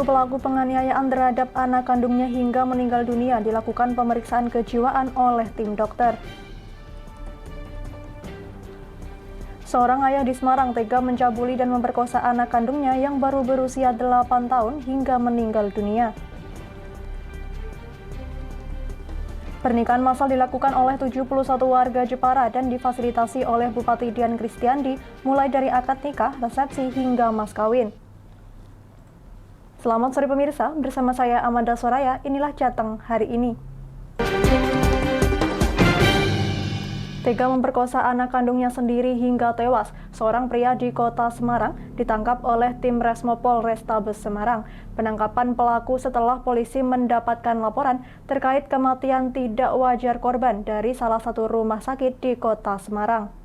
Ibu pelaku penganiayaan terhadap anak kandungnya hingga meninggal dunia dilakukan pemeriksaan kejiwaan oleh tim dokter. Seorang ayah di Semarang tega mencabuli dan memperkosa anak kandungnya yang baru berusia 8 tahun hingga meninggal dunia. Pernikahan massal dilakukan oleh 71 warga Jepara dan difasilitasi oleh Bupati Dian Kristiandi mulai dari akad nikah, resepsi hingga mas kawin. Selamat sore pemirsa, bersama saya Amanda Soraya, inilah Jateng hari ini. Tega memperkosa anak kandungnya sendiri hingga tewas, seorang pria di kota Semarang ditangkap oleh tim Resmo Polrestabes Semarang. Penangkapan pelaku setelah polisi mendapatkan laporan terkait kematian tidak wajar korban dari salah satu rumah sakit di kota Semarang.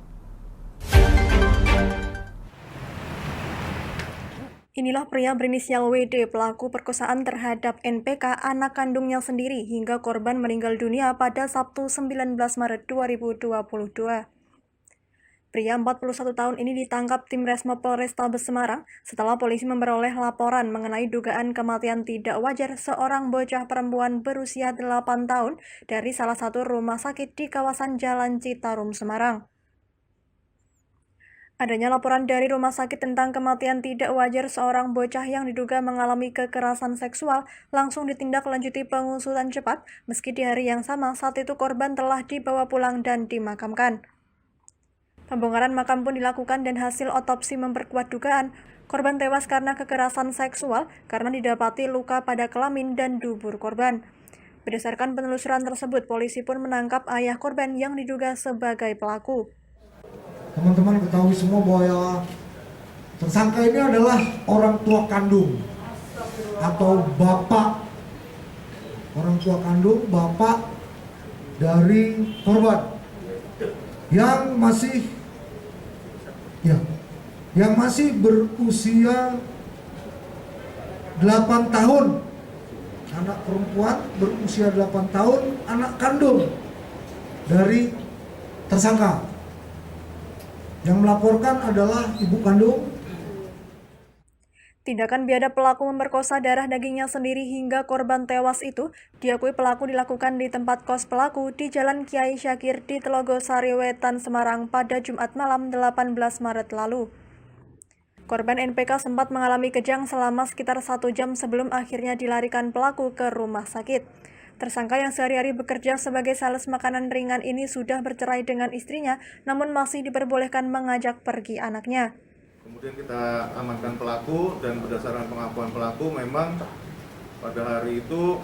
Inilah pria berinisial WD, pelaku perkosaan terhadap NPK, anak kandungnya sendiri, hingga korban meninggal dunia pada Sabtu 19 Maret 2022. Pria 41 tahun ini ditangkap tim Resmo Polrestabes Semarang setelah polisi memperoleh laporan mengenai dugaan kematian tidak wajar seorang bocah perempuan berusia 8 tahun dari salah satu rumah sakit di kawasan Jalan Citarum, Semarang. Adanya laporan dari rumah sakit tentang kematian tidak wajar seorang bocah yang diduga mengalami kekerasan seksual langsung ditindaklanjuti pengusutan cepat, meski di hari yang sama saat itu korban telah dibawa pulang dan dimakamkan. Pembongkaran makam pun dilakukan dan hasil otopsi memperkuat dugaan korban tewas karena kekerasan seksual karena didapati luka pada kelamin dan dubur korban. Berdasarkan penelusuran tersebut, polisi pun menangkap ayah korban yang diduga sebagai pelaku. Teman-teman ketahui semua bahwa tersangka ini adalah orang tua kandung atau bapak, orang tua kandung, bapak dari korban yang masih berusia 8 tahun, anak perempuan berusia 8 tahun, anak kandung dari tersangka. Yang melaporkan adalah ibu kandung. Tindakan biadab pelaku memperkosa darah dagingnya sendiri hingga korban tewas itu diakui pelaku dilakukan di tempat kos pelaku di Jalan Kiai Syakir di Telogosari Wetan, Semarang pada Jumat malam 18 Maret lalu. Korban NPK sempat mengalami kejang selama sekitar 1 jam sebelum akhirnya dilarikan pelaku ke rumah sakit. Tersangka yang sehari-hari bekerja sebagai sales makanan ringan ini sudah bercerai dengan istrinya, namun masih diperbolehkan mengajak pergi anaknya. Kemudian kita amankan pelaku dan berdasarkan pengakuan pelaku memang pada hari itu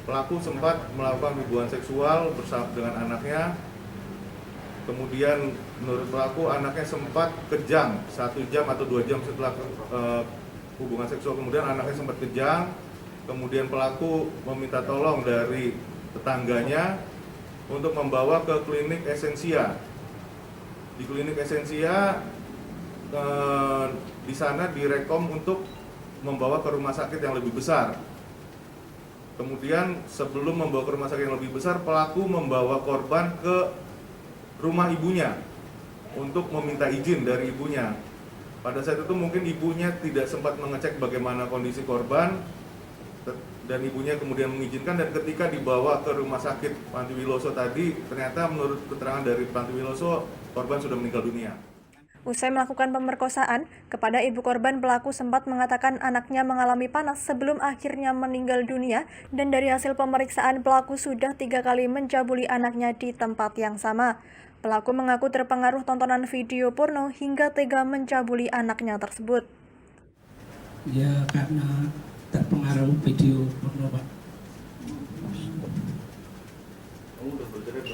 pelaku sempat melakukan hubungan seksual bersama dengan anaknya. Kemudian menurut pelaku anaknya sempat kejang 1 jam atau 2 jam setelah hubungan seksual, kemudian anaknya sempat kejang. Kemudian pelaku meminta tolong dari tetangganya untuk membawa ke klinik Esensia. Di klinik Esensia di sana direkom untuk membawa ke rumah sakit yang lebih besar. Kemudian sebelum membawa ke rumah sakit yang lebih besar, pelaku membawa korban ke rumah ibunya untuk meminta izin dari ibunya. Pada saat itu mungkin ibunya tidak sempat mengecek bagaimana kondisi korban, dan ibunya kemudian mengizinkan, dan ketika dibawa ke rumah sakit Panti Wiloso tadi, ternyata menurut keterangan dari Panti Wiloso, korban sudah meninggal dunia. Usai melakukan pemerkosaan, kepada ibu korban pelaku sempat mengatakan anaknya mengalami panas sebelum akhirnya meninggal dunia, dan dari hasil pemeriksaan pelaku sudah 3 kali mencabuli anaknya di tempat yang sama. Pelaku mengaku terpengaruh tontonan video porno hingga tega mencabuli anaknya tersebut. Ya karena terpengaruh video porno, Pak. Kamu udah bercerai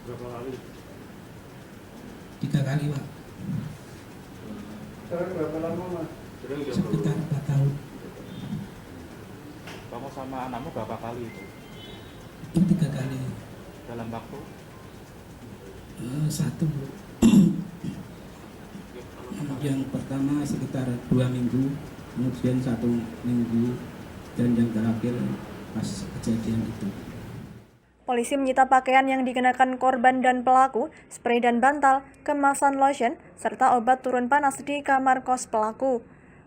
berapa kali? 3 kali, Pak. Cerai berapa lama, Mas? Sekitar 4 tahun. Kamu sama anakmu berapa kali itu? Itu 3 kali. Dalam waktu? 1. Yang pertama sekitar 2 minggu, kemudian 1 minggu, dan yang terakhir pas kejadian itu. Polisi menyita pakaian yang dikenakan korban dan pelaku, spray dan bantal, kemasan lotion, serta obat turun panas di kamar kos pelaku.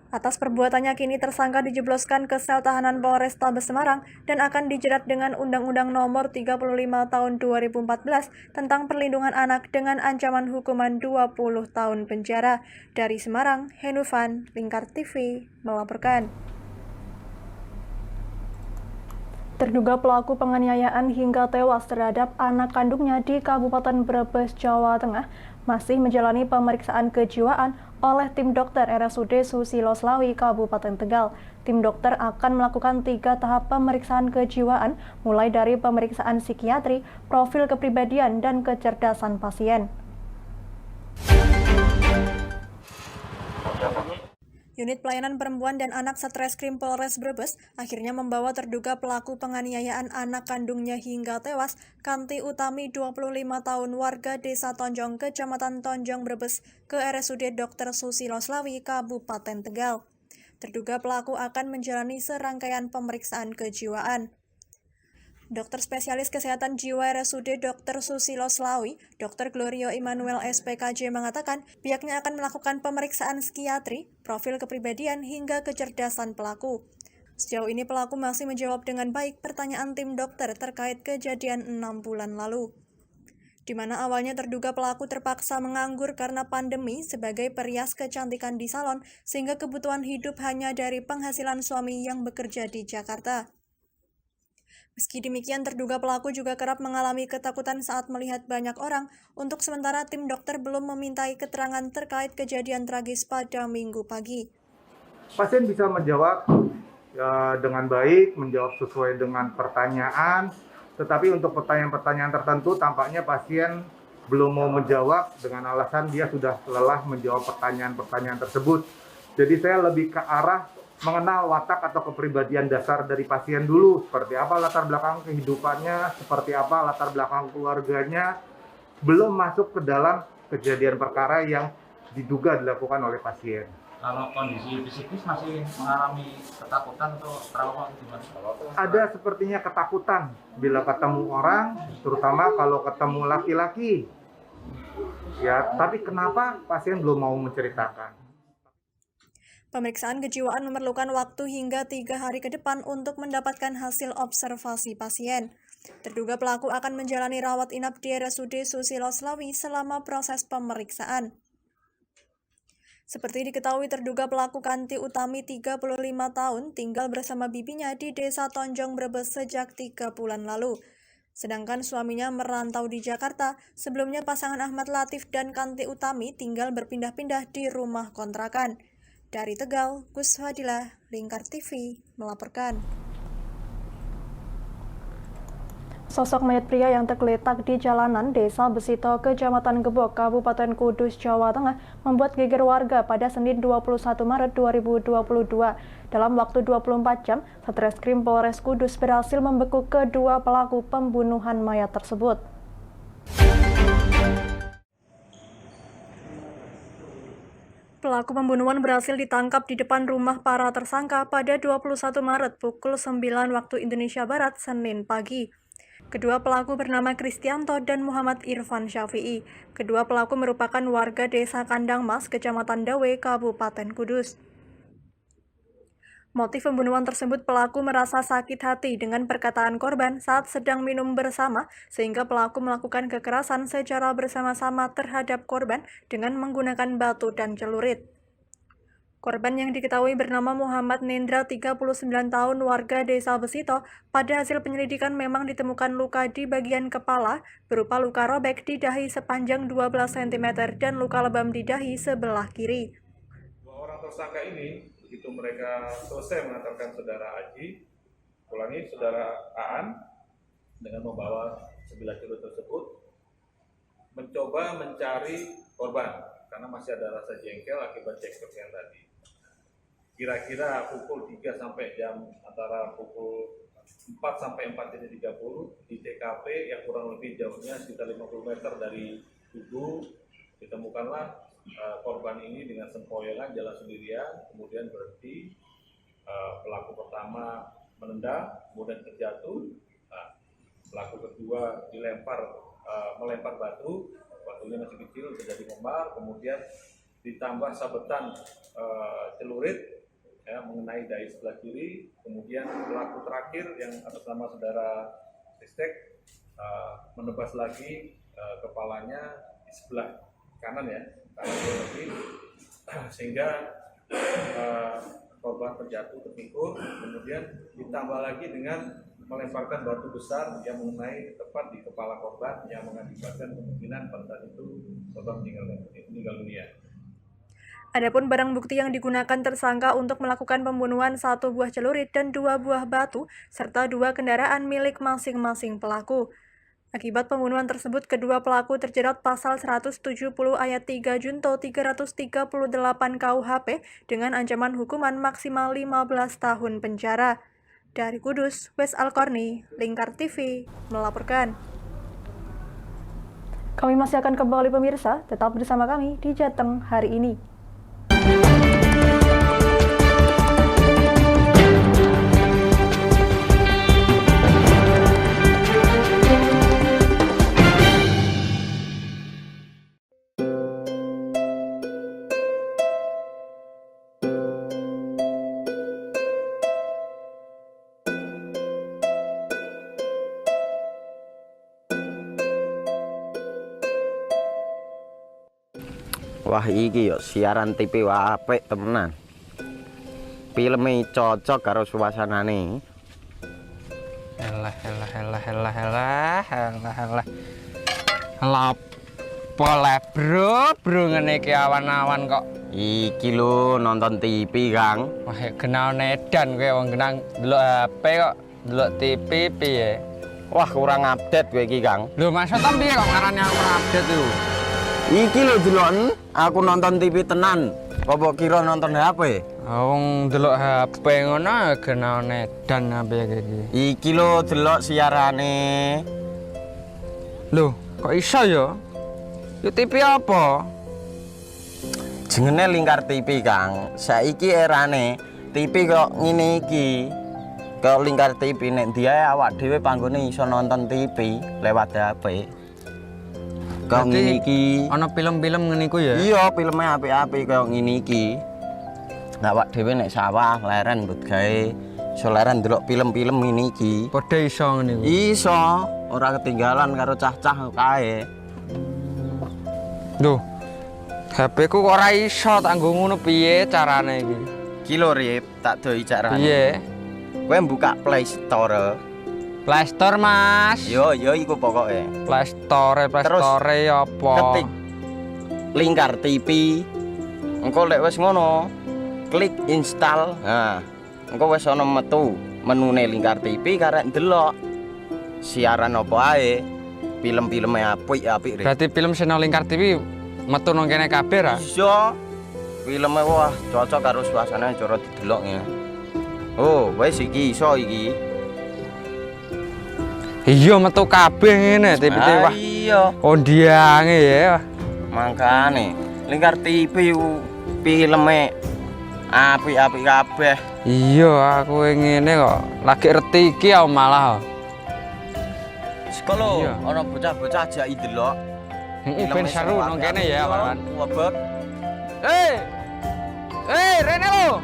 Atas perbuatannya kini tersangka dijebloskan ke sel tahanan Polrestabes Semarang dan akan dijerat dengan Undang-Undang Nomor 35 Tahun 2014 tentang Perlindungan Anak dengan ancaman hukuman 20 tahun penjara. Dari Semarang, Henufan, Lingkar TV, melaporkan. Terduga pelaku penganiayaan hingga tewas terhadap anak kandungnya di Kabupaten Brebes, Jawa Tengah masih menjalani pemeriksaan kejiwaan oleh tim dokter RSUD Susilo Slawi, Kabupaten Tegal. Tim dokter akan melakukan 3 tahap pemeriksaan kejiwaan, mulai dari pemeriksaan psikiatri, profil kepribadian, dan kecerdasan pasien. Unit Pelayanan Perempuan dan Anak Satreskrim Polres Brebes akhirnya membawa terduga pelaku penganiayaan anak kandungnya hingga tewas, Kanti Utami 25 tahun warga Desa Tonjong, Kecamatan Tonjong, Brebes, ke RSUD Dr. Susilo Slawi, Kabupaten Tegal. Terduga pelaku akan menjalani serangkaian pemeriksaan kejiwaan. Dokter Spesialis Kesehatan Jiwa RSUD Dr. Susilo Slawi, Dr. Glorio Immanuel SPKJ mengatakan pihaknya akan melakukan pemeriksaan psikiatri, profil kepribadian, hingga kecerdasan pelaku. Sejauh ini pelaku masih menjawab dengan baik pertanyaan tim dokter terkait kejadian 6 bulan lalu, di mana awalnya terduga pelaku terpaksa menganggur karena pandemi sebagai perias kecantikan di salon, sehingga kebutuhan hidup hanya dari penghasilan suami yang bekerja di Jakarta. Meski demikian, terduga pelaku juga kerap mengalami ketakutan saat melihat banyak orang. Untuk sementara, tim dokter belum memintai keterangan terkait kejadian tragis pada Minggu pagi. Pasien bisa menjawab dengan baik, menjawab sesuai dengan pertanyaan, tetapi untuk pertanyaan-pertanyaan tertentu tampaknya pasien belum mau menjawab dengan alasan dia sudah lelah menjawab pertanyaan-pertanyaan tersebut. Jadi saya lebih ke arah mengenal watak atau kepribadian dasar dari pasien dulu, seperti apa latar belakang kehidupannya, seperti apa latar belakang keluarganya, belum masuk ke dalam kejadian perkara yang diduga dilakukan oleh pasien. Kalau kondisi psikis masih mengalami ketakutan atau trauma gimana? Ada sepertinya ketakutan bila ketemu orang, terutama kalau ketemu laki-laki. Ya, tapi kenapa pasien belum mau menceritakan? Pemeriksaan kejiwaan memerlukan waktu hingga 3 hari ke depan untuk mendapatkan hasil observasi pasien. Terduga pelaku akan menjalani rawat inap di RSUD Susilo Slawi selama proses pemeriksaan. Seperti diketahui, terduga pelaku Kanti Utami 35 tahun tinggal bersama bibinya di Desa Tonjong, Brebes sejak 3 bulan lalu. Sedangkan suaminya merantau di Jakarta. Sebelumnya pasangan Ahmad Latif dan Kanti Utami tinggal berpindah-pindah di rumah kontrakan. Dari Tegal, Gus Fadilah, Lingkar TV, melaporkan. Sosok mayat pria yang tergeletak di jalanan Desa Besito, Kecamatan Gebok, Kabupaten Kudus, Jawa Tengah, membuat geger warga pada Senin 21 Maret 2022. Dalam waktu 24 jam, Satreskrim Polres Kudus berhasil membekuk kedua pelaku pembunuhan mayat tersebut. Pelaku pembunuhan berhasil ditangkap di depan rumah para tersangka pada 21 Maret pukul 9 waktu Indonesia Barat, Senin pagi. Kedua pelaku bernama Kristianto dan Muhammad Irfan Syafi'i. Kedua pelaku merupakan warga Desa Kandang Mas, Kecamatan Dawe, Kabupaten Kudus. Motif pembunuhan tersebut, pelaku merasa sakit hati dengan perkataan korban saat sedang minum bersama, sehingga pelaku melakukan kekerasan secara bersama-sama terhadap korban dengan menggunakan batu dan celurit. Korban yang diketahui bernama Muhammad Nendra, 39 tahun, warga Desa Besito. Pada hasil penyelidikan memang ditemukan luka di bagian kepala berupa luka robek di dahi sepanjang 12 cm dan luka lebam di dahi sebelah kiri. Dua orang tersangka ini, begitu mereka selesai mengantarkan saudara Aji, pulangi saudara Aan dengan membawa sebilah celurit tersebut, mencoba mencari korban karena masih ada rasa jengkel akibat cekcok yang tadi. Kira-kira pukul 3 sampai jam antara pukul 4 sampai 4.30 di TKP yang kurang lebih jauhnya sekitar 50 meter dari tubuh, ditemukanlah korban ini dengan sempoyongan jalan sendirian, kemudian berhenti. Pelaku pertama menendang, kemudian terjatuh. Pelaku kedua melempar batu, batunya masih kecil, terjadi memar, kemudian ditambah sabetan celurit ya, mengenai dahi sebelah kiri. Kemudian pelaku terakhir yang atas nama saudara Ristek menebas lagi kepalanya di sebelah kanan ya, sehingga korban terjatuh terpikul. Kemudian ditambah lagi dengan melemparkan batu besar yang mengenai tepat di kepala korban yang mengakibatkan kemungkinan pada saat itu korban meninggal dunia. Adapun barang bukti yang digunakan tersangka untuk melakukan pembunuhan 1 buah celurit dan 2 buah batu, serta 2 kendaraan milik masing-masing pelaku. Akibat pembunuhan tersebut, kedua pelaku terjerat pasal 170 ayat 3 Junto 338 KUHP dengan ancaman hukuman maksimal 15 tahun penjara. Dari Kudus, Wes Al-Qarni, Lingkar TV, melaporkan. Kami masih akan kembali pemirsa, tetap bersama kami di Jateng hari ini. Wah iki yo siaran TV apik temenan. Filme cocok karo suasanane. Elah. Lah bro ngene iki awan-awan kok. Iki lho nonton TV, Kang. Wah kenal nedan kowe wong genang delok HP kok delok TV piye? Wah kurang update kowe iki, Kang. Lho maksudnya piye kok ngarane aku update itu? Iki lho deloken aku nonton TV tenan. Apa kira nonton HP? Wong delok HP ngono kenal nedan apa iki. Iki lho delok siarane. Lho, kok iso ya? Yo TV apa? Jenenge Lingkar TV, Kang. Saiki erane TV kok ngene iki. Kok Lingkar TV nek diae awak dhewe panggone iso nonton TV lewat HP. Kok ngene iki. Ana film-film ngene iku ya? Iya, filme apik-apik kaya ngene iki. Awak dhewe nek sawah leren mbut gawe iso leren ndelok film-film ngene iki. Padha iso ngene iku. Iso, ora ketinggalan karo cah-cah kae. Duh. HP ku kok ora iso tak nggo ngono piye carane iki? Iki lho Rip, tak doi carane. Piye? Kowe buka Play Store. Play Store, Mas. Yo iku pokoke. Play Store apa? Ketik Lingkar TV. Engko lek wis ngono, klik install. Nah, engko wis ana metu menune Lingkar TV karek ndelok siaran apa ae. Film-filme apik-apik. Berarti film channel Lingkar TV metu nang kene kabeh ra? Iya. Filme wah cocok karo suasanane cara didelok ya. Oh, wis iki iso iki. Iya metu kabeh ngene TV wah. Iya. Ondiange ya. Mangkane Lingkar TV filme apik-apik kabeh. Iya, aku ngene kok. Lagi reti iki aku malah. Sekolo, Iya. ana bocah-bocah ajak ndelok. Ben seru nang kene ya, kawan. Wabek. Rene lo.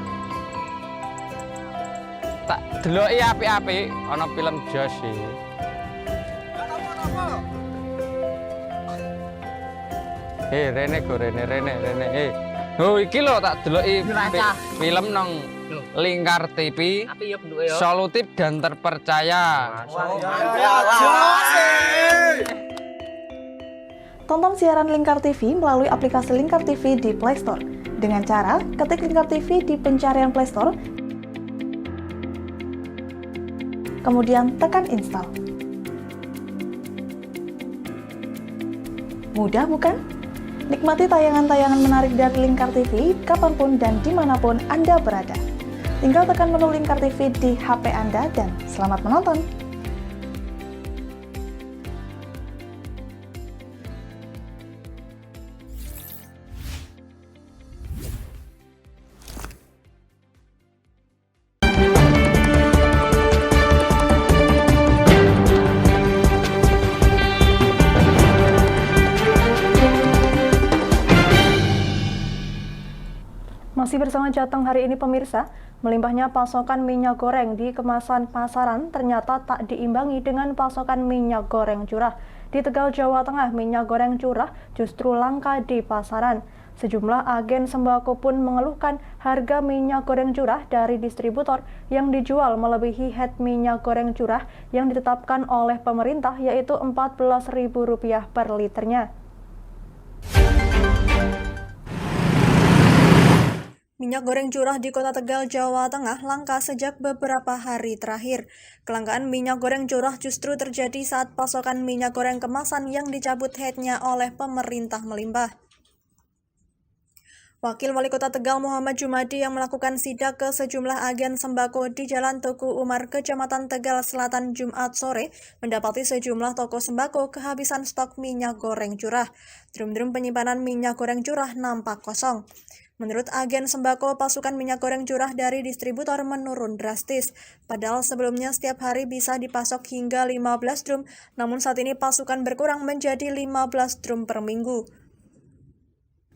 Tak deloki apik-apik ana film Jos iki. Rene go Rene. Oh iki lho tak deloki film nang Lingkar TV. Solutif dan terpercaya. Tonton siaran Lingkar TV melalui aplikasi Lingkar TV di Play Store. Dengan cara ketik Lingkar TV di pencarian Play Store, kemudian tekan install. Mudah bukan? Nikmati tayangan-tayangan menarik dari Lingkar TV kapanpun dan dimanapun Anda berada. Tinggal tekan menu Lingkar TV di HP Anda dan selamat menonton! Masih bersama Jateng hari ini pemirsa, melimpahnya pasokan minyak goreng di kemasan pasaran ternyata tak diimbangi dengan pasokan minyak goreng curah. Di Tegal, Jawa Tengah, minyak goreng curah justru langka di pasaran. Sejumlah agen sembako pun mengeluhkan harga minyak goreng curah dari distributor yang dijual melebihi head minyak goreng curah yang ditetapkan oleh pemerintah, yaitu Rp14.000 per liternya. Minyak goreng curah di Kota Tegal, Jawa Tengah langka sejak beberapa hari terakhir. Kelangkaan minyak goreng curah justru terjadi saat pasokan minyak goreng kemasan yang dicabut headnya oleh pemerintah melimpah. Wakil Wali Kota Tegal Muhammad Jumadi yang melakukan sidak ke sejumlah agen sembako di Jalan Tugu Umar, Kecamatan Tegal Selatan Jumat sore, mendapati sejumlah toko sembako kehabisan stok minyak goreng curah. Drum-drum penyimpanan minyak goreng curah nampak kosong. Menurut agen sembako, pasokan minyak goreng curah dari distributor menurun drastis. Padahal sebelumnya setiap hari bisa dipasok hingga 15 drum, namun saat ini pasokan berkurang menjadi 15 drum per minggu.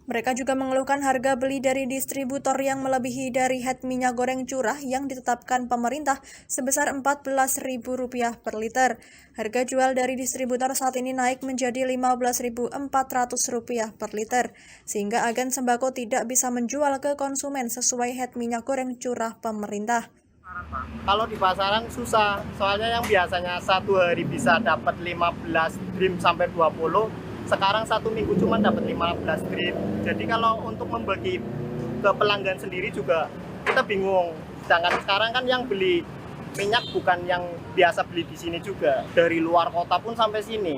Mereka juga mengeluhkan harga beli dari distributor yang melebihi dari head minyak goreng curah yang ditetapkan pemerintah sebesar Rp14.000 per liter. Harga jual dari distributor saat ini naik menjadi Rp15.400 per liter, sehingga agen sembako tidak bisa menjual ke konsumen sesuai head minyak goreng curah pemerintah. Kalau di pasaran susah, soalnya yang biasanya satu hari bisa dapat 15 drim sampai 20, sekarang satu minggu cuma dapat 15 drip. Jadi kalau untuk membagi ke pelanggan sendiri juga kita bingung. Sedangkan sekarang kan yang beli minyak bukan yang biasa beli di sini juga, dari luar kota pun sampai sini.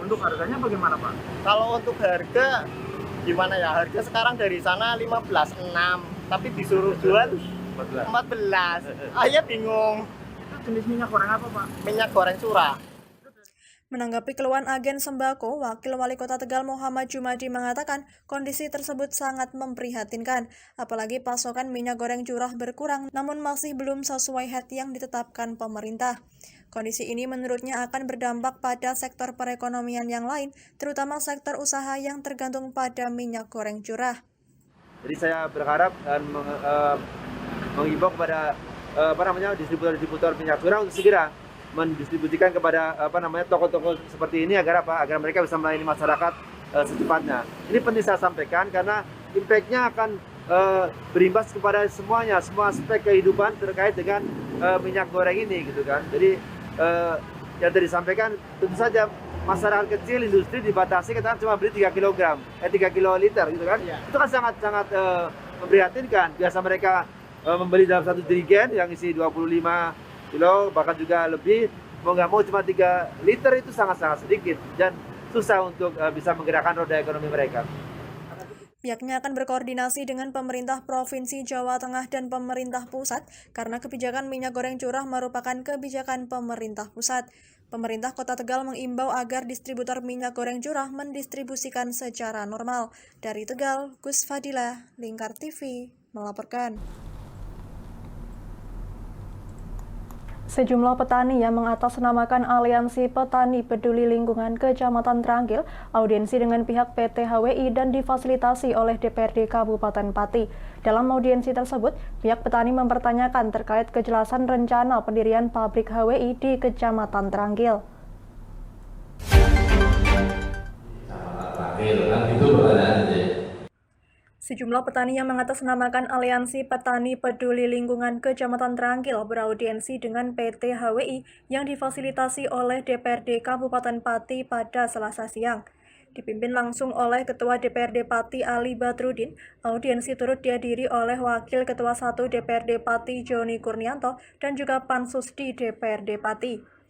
Untuk harganya bagaimana, Pak? Kalau untuk harga gimana ya? Harga sekarang dari sana 15.6, tapi disuruh jual 14. Ayah bingung. Itu jenis minyak goreng apa, Pak? Minyak goreng curah. Menanggapi keluhan agen sembako, Wakil Wali Kota Tegal Muhammad Jumadi mengatakan kondisi tersebut sangat memprihatinkan, apalagi pasokan minyak goreng curah berkurang namun masih belum sesuai head yang ditetapkan pemerintah. Kondisi ini menurutnya akan berdampak pada sektor perekonomian yang lain, terutama sektor usaha yang tergantung pada minyak goreng curah. Jadi saya berharap dan mengimbau kepada distributor minyak curah untuk segera mendistribusikan kepada toko-toko seperti ini agar mereka bisa melayani masyarakat secepatnya. Ini penting saya sampaikan karena impact-nya akan berimbas kepada semuanya, semua aspek kehidupan terkait dengan minyak goreng ini gitu kan. Jadi yang tadi disampaikan tentu saja masyarakat kecil, industri dibatasi katakan cuma beli 3 kiloliter gitu kan. Ya. Itu kan sangat memprihatinkan. Biasa mereka membeli dalam satu jerigen yang isi 25 kilo, bahkan juga lebih, mau nggak mau cuma 3 liter itu sangat-sangat sedikit dan susah untuk bisa menggerakkan roda ekonomi mereka. Pihaknya akan berkoordinasi dengan pemerintah Provinsi Jawa Tengah dan pemerintah pusat karena kebijakan minyak goreng curah merupakan kebijakan pemerintah pusat. Pemerintah Kota Tegal mengimbau agar distributor minyak goreng curah mendistribusikan secara normal. Dari Tegal, Gus Fadila, Lingkar TV, melaporkan. Sejumlah petani yang mengatasnamakan Aliansi Petani Peduli Lingkungan Kecamatan Tranggil audiensi dengan pihak PT HWI dan difasilitasi oleh DPRD Kabupaten Pati. Dalam audiensi tersebut, pihak petani mempertanyakan terkait kejelasan rencana pendirian pabrik HWI di Kecamatan Tranggil. Sejumlah petani yang mengatasnamakan Aliansi Petani Peduli Lingkungan Kecamatan Tranggil beraudiensi dengan PT HWI yang difasilitasi oleh DPRD Kabupaten Pati pada Selasa siang. Dipimpin langsung oleh Ketua DPRD Pati Ali Badrudin, audiensi turut dihadiri oleh Wakil Ketua 1 DPRD Pati Joni Kurnianto dan juga Pansus di DPRD Pati.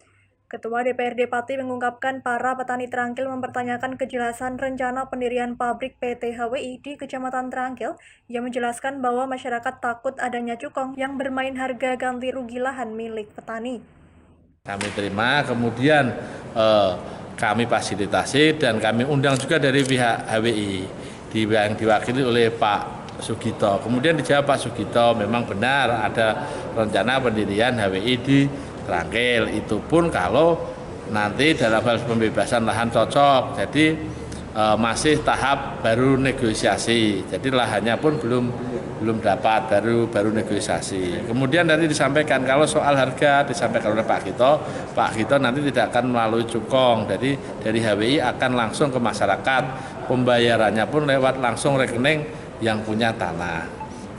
Ketua DPRD Pati mengungkapkan para petani Tranggil mempertanyakan kejelasan rencana pendirian pabrik PT HWI di Kecamatan Tranggil. Ia menjelaskan bahwa masyarakat takut adanya cukong yang bermain harga ganti rugi lahan milik petani. Kami terima, kemudian kami fasilitasi dan kami undang juga dari pihak HWI yang diwakili oleh Pak Sugito. Kemudian dijawab Pak Sugito, memang benar ada rencana pendirian HWI di Tranggil, itu pun kalau nanti dalam hal pembebasan lahan cocok. Jadi masih tahap baru negosiasi. Jadi lahannya pun belum dapat, baru negosiasi. Kemudian nanti disampaikan kalau soal harga disampaikan oleh Pak Gito nanti tidak akan melalui cukong. Jadi dari HWI akan langsung ke masyarakat, pembayarannya pun lewat langsung rekening yang punya tanah.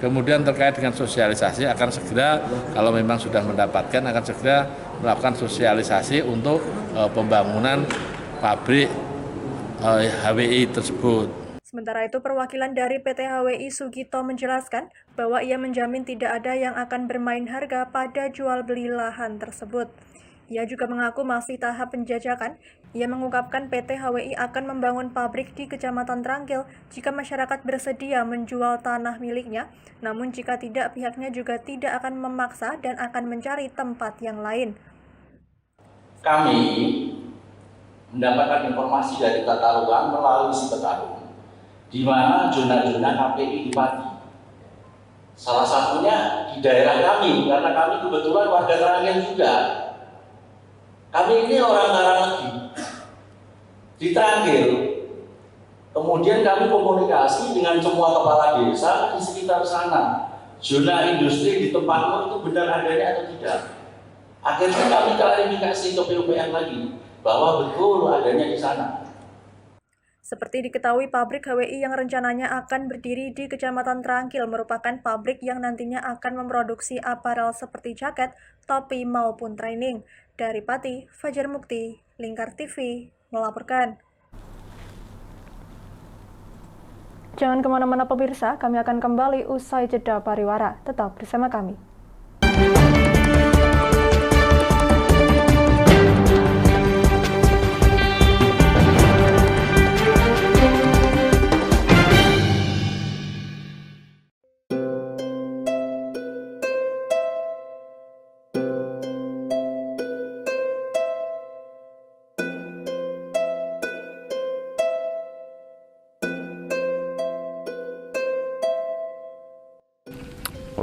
Kemudian terkait dengan sosialisasi akan segera kalau memang sudah mendapatkan akan segera melakukan sosialisasi untuk pembangunan pabrik HWI tersebut. Sementara itu, perwakilan dari PT HWI Sugito menjelaskan bahwa ia menjamin tidak ada yang akan bermain harga pada jual beli lahan tersebut. Ia juga mengaku masih tahap penjajakan. Ia mengungkapkan PT HWI akan membangun pabrik di Kecamatan Trangkil jika masyarakat bersedia menjual tanah miliknya. Namun jika tidak, pihaknya juga tidak akan memaksa dan akan mencari tempat yang lain. Kami mendapatkan informasi dari tata ruang melalui si Petarung, di mana zona-zona KPI di Pati. Salah satunya di daerah kami, karena kami kebetulan warga Trangkil juga. Kami ini orang Karangegi di Trangkil. Kemudian kami komunikasi dengan semua kepala desa di sekitar sana. Zona industri di tempatmu itu benar adanya atau tidak? Akhirnya kami klarifikasi ke PUPR lagi bahwa betul adanya di sana. Seperti diketahui, pabrik HWI yang rencananya akan berdiri di Kecamatan Trangkil merupakan pabrik yang nantinya akan memproduksi aparel seperti jaket, topi, maupun training. Dari Pati, Fajar Mukti, Lingkar TV, melaporkan. Jangan kemana-mana pemirsa, kami akan kembali usai jeda pariwara. Tetap bersama kami.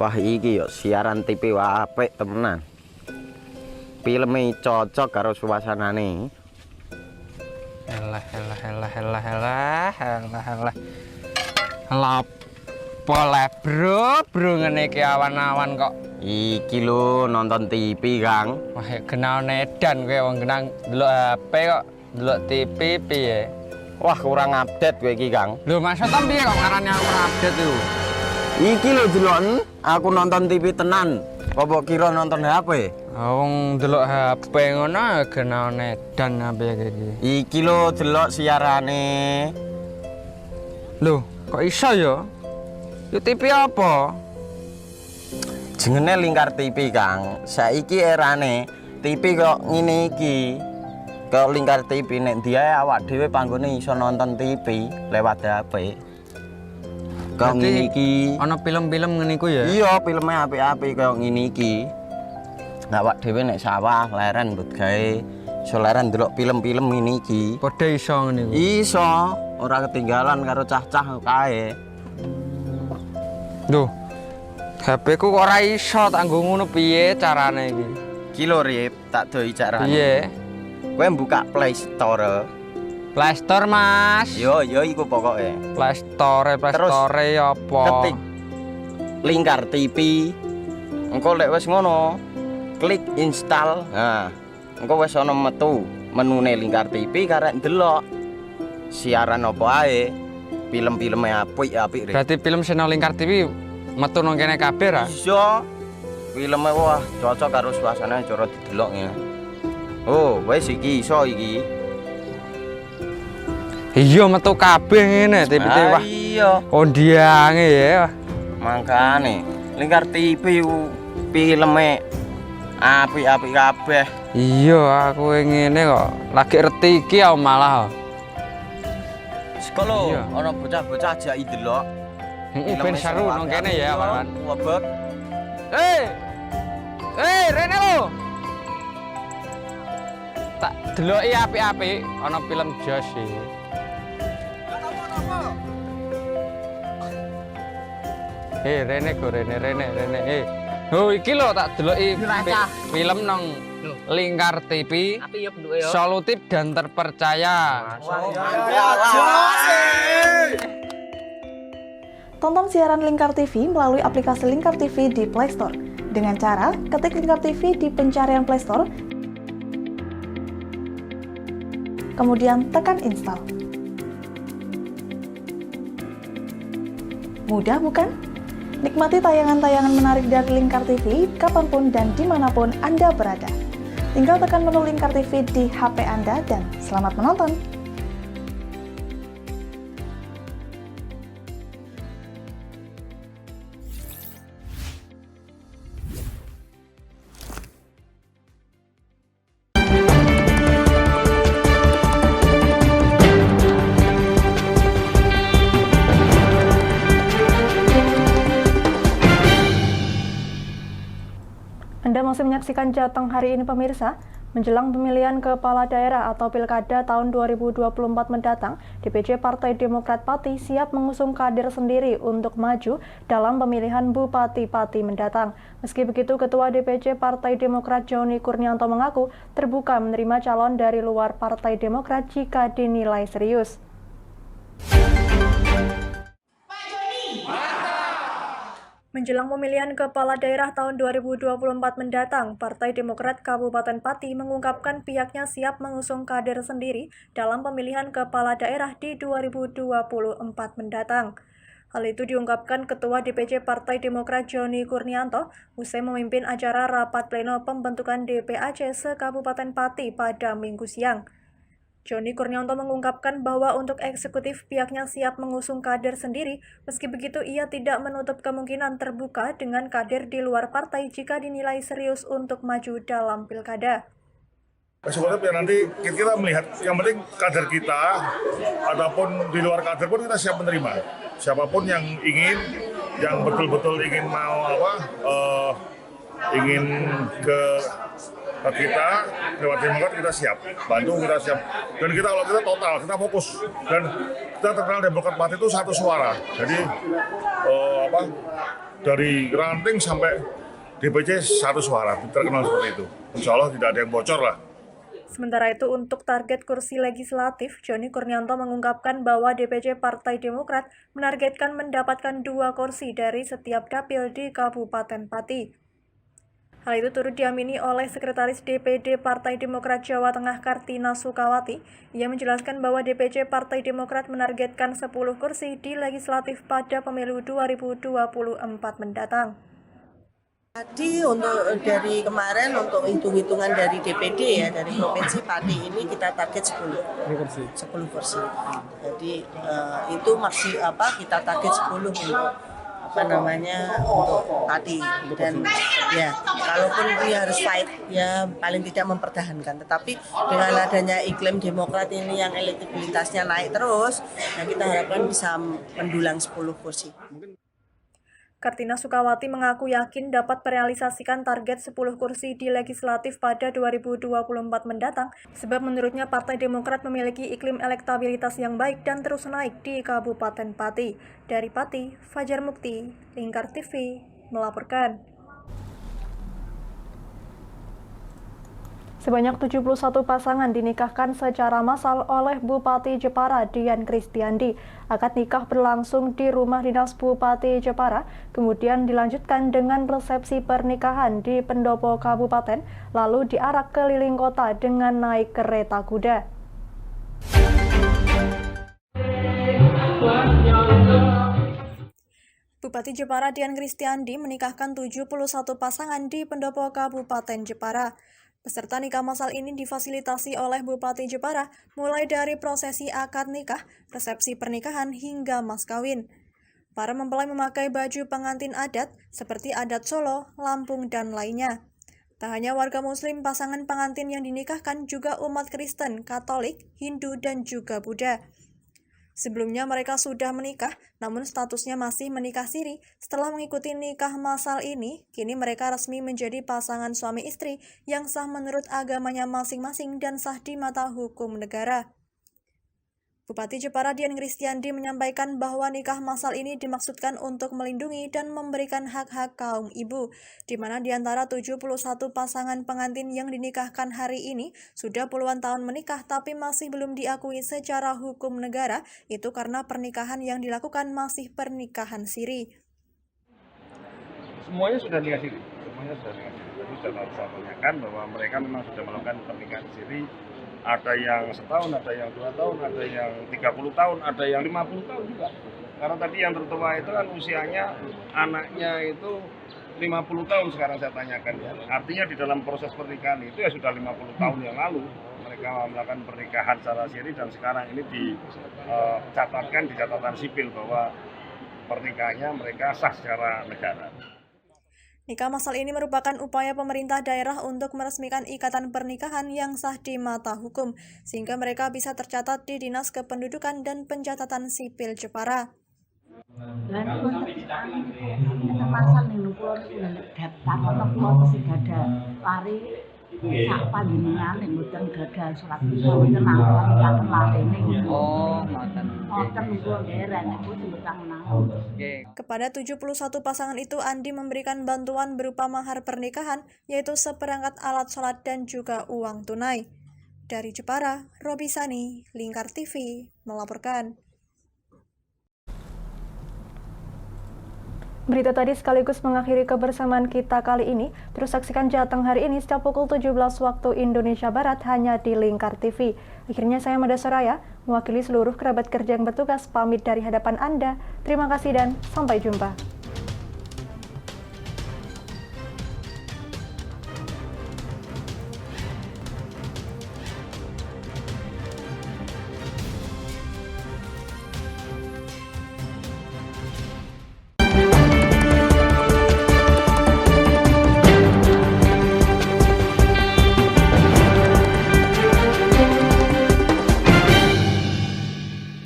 Wah iki yo siaran TV apik temenan. Filme cocok karo suasanane. Elah. Boleh bro ngene iki awan-awan kok. Iki lho nonton TV, Kang. Wah, kenal nedan kowe wong genang delok HP kok delok TV piye? Wah, kurang update kowe iki, Kang. Lho, maksudnya piye kok ngarane aku update itu? Iki lho deloken, aku nonton TV tenan. Apa kira nonton HP? Wong delok HP ngono kenal nedan apa iki. Iki lho delok siarane. Lho, kok iso ya? Yo TV apa? Jenenge Lingkar TV, Kang. Saiki erane TV kok ngene iki. Kok Lingkar TV nek dia awak dhewe panggone iso nonton TV lewat HP. Kok ngene iki. Ana film-film ngene iku ya? Iya, filme apik-apik kaya ngene iki. Awak dhewe nek sawah leren mbut gawe iso leren ndelok film-film ngene iki. Padha iso ngene iku. Iso, ora ketinggalan karo cah-cah kae. Duh. HP ku kok ora iso tak nggo ngono piye carane iki? Iki lho Rip, tak doi carane. Piye? Kowe buka Play Store. Play Store, Mas. Yo iku pokoke. Play Store apa? Ketik Lingkar TV. Engko lek wis ngono, klik install. Nah, engko wis ana metu menune Lingkar TV karek ndelok siaran apa ae. Film-filme apik-apik. Berarti film channel Lingkar TV metu nang kene kabeh ra? Iso. Filme wah cocok karo suasana cara didelok ngene. Oh, wis iki iso iki. Iya metu kabeh ngene TV wah. Iya. Kondiange ya. Mangkane Lingkar TV filme apik-apik kabeh. Iya, aku ngene kok. Lagi reti iki malah. Sekolo ana bocah-bocah jaki delok. Heeh, ben seru nang kene ya, kawan. Wabek. Rene lo. Tak deloki apik-apik ana film Jos iki. Rene go Rene. Oh iki lho tak deloki film nang Lingkar TV, solutif dan terpercaya. Tonton siaran Lingkar TV melalui aplikasi Lingkar TV di Play Store. Dengan cara ketik Lingkar TV di pencarian Play Store, kemudian tekan install. Mudah bukan? Nikmati tayangan-tayangan menarik dari Lingkar TV kapanpun dan dimanapun Anda berada. Tinggal tekan menu Lingkar TV di HP Anda dan selamat menonton! Anda masih menyaksikan Jateng hari ini pemirsa. Menjelang pemilihan kepala daerah atau Pilkada tahun 2024 mendatang, DPC Partai Demokrat Pati siap mengusung kader sendiri untuk maju dalam pemilihan Bupati-Pati mendatang. Meski begitu, Ketua DPC Partai Demokrat Joni Kurnianto mengaku terbuka menerima calon dari luar Partai Demokrat jika dinilai serius. Menjelang pemilihan kepala daerah tahun 2024 mendatang, Partai Demokrat Kabupaten Pati mengungkapkan pihaknya siap mengusung kader sendiri dalam pemilihan kepala daerah di 2024 mendatang. Hal itu diungkapkan Ketua DPC Partai Demokrat Joni Kurnianto usai memimpin acara rapat pleno pembentukan DPAC se-Kabupaten Pati pada Minggu siang. Joni Kurnianto mengungkapkan bahwa untuk eksekutif pihaknya siap mengusung kader sendiri, meski begitu ia tidak menutup kemungkinan terbuka dengan kader di luar partai jika dinilai serius untuk maju dalam pilkada. Eksekutif ya nanti kita melihat, yang penting kader kita, ataupun di luar kader pun kita siap menerima. Siapapun yang ingin, yang betul-betul ingin mau ingin ke kita lewat Demokrat, kita siap bantu, kita siap, dan kita kalau kita total, kita fokus, dan kita terkenal Demokrat Pati itu satu suara. Jadi dari ranting sampai DPC satu suara, terkenal seperti itu. Insya Allah tidak ada yang bocor lah. Sementara itu, untuk target kursi legislatif, Joni Kurnianto mengungkapkan bahwa DPC Partai Demokrat menargetkan mendapatkan 2 kursi dari setiap dapil di Kabupaten Pati. Hal itu turut diamini oleh Sekretaris DPD Partai Demokrat Jawa Tengah Kartina Sukawati. Ia menjelaskan bahwa DPC Partai Demokrat menargetkan 10 kursi di legislatif pada pemilu 2024 mendatang. Tadi untuk dari kemarin untuk hitung-hitungan dari DPD ya, dari Provinsi Pati ini kita target 10 kursi. Jadi itu masih kita target 10 untuk untuk Pati, dan ya kalaupun dia harus fight ya paling tidak mempertahankan, tetapi dengan adanya iklim Demokrat ini yang elektabilitasnya naik terus, nah kita harapkan bisa mendulang 10 kursi. Kartina Sukawati mengaku yakin dapat merealisasikan target 10 kursi di legislatif pada 2024 mendatang, sebab menurutnya Partai Demokrat memiliki iklim elektabilitas yang baik dan terus naik di Kabupaten Pati. Dari Pati, Fajar Mukti, Lingkar TV, melaporkan. Sebanyak 71 pasangan dinikahkan secara massal oleh Bupati Jepara Dian Kristiandi. Akad nikah berlangsung di rumah dinas Bupati Jepara, kemudian dilanjutkan dengan resepsi pernikahan di pendopo kabupaten, lalu diarak keliling kota dengan naik kereta kuda. Bupati Jepara Dian Kristiandi menikahkan 71 pasangan di pendopo Kabupaten Jepara. Peserta nikah massal ini difasilitasi oleh Bupati Jepara, mulai dari prosesi akad nikah, resepsi pernikahan, hingga mas kawin. Para mempelai memakai baju pengantin adat, seperti adat Solo, Lampung, dan lainnya. Tak hanya warga Muslim, pasangan pengantin yang dinikahkan juga umat Kristen, Katolik, Hindu, dan juga Buddha. Sebelumnya mereka sudah menikah, namun statusnya masih menikah siri. Setelah mengikuti nikah massal ini, kini mereka resmi menjadi pasangan suami istri yang sah menurut agamanya masing-masing dan sah di mata hukum negara. Bupati Jepara Dian Kristiandi menyampaikan bahwa nikah massal ini dimaksudkan untuk melindungi dan memberikan hak-hak kaum ibu, di mana di antara 71 pasangan pengantin yang dinikahkan hari ini sudah puluhan tahun menikah tapi masih belum diakui secara hukum negara, itu karena pernikahan yang dilakukan masih pernikahan siri. Semuanya sudah nikah siri, Jadi sudah saya tanyakan bahwa mereka memang sudah melakukan pernikahan siri. Ada yang setahun, ada yang 2 tahun, ada yang 30 tahun, ada yang 50 tahun juga. Karena tadi yang tertua itu kan usianya anaknya itu 50 tahun sekarang saya tanyakan ya. Artinya di dalam proses pernikahan itu ya sudah 50 tahun yang lalu mereka melakukan pernikahan secara siri dan sekarang ini dicatatkan di catatan sipil bahwa pernikahannya mereka sah secara negara. Nikah massal ini merupakan upaya pemerintah daerah untuk meresmikan ikatan pernikahan yang sah di mata hukum, sehingga mereka bisa tercatat di Dinas Kependudukan dan Pencatatan Sipil Jepara. Kepada 71 pasangan itu, Andi memberikan bantuan berupa mahar pernikahan, yaitu seperangkat alat sholat dan juga uang tunai. Dari Jepara, Robi Sani, Lingkar TV, melaporkan. Berita tadi sekaligus mengakhiri kebersamaan kita kali ini. Terus saksikan Jateng hari ini setiap pukul 17 waktu Indonesia Barat hanya di Lingkar TV. Akhirnya saya Mada Soraya, mewakili seluruh kerabat kerja yang bertugas pamit dari hadapan Anda. Terima kasih dan sampai jumpa.